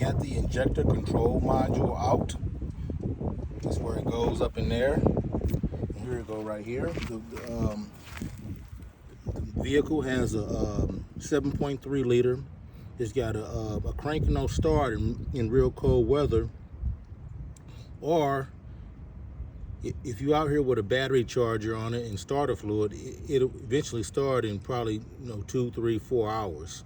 got the injector control module out. That's where it goes, up in there. And here it goes right here. The vehicle has a 7.3 liter. It's got a crank no start in real cold weather, or if you're out here with a battery charger on it and starter fluid, it'll eventually start in probably 2, 3, 4 hours.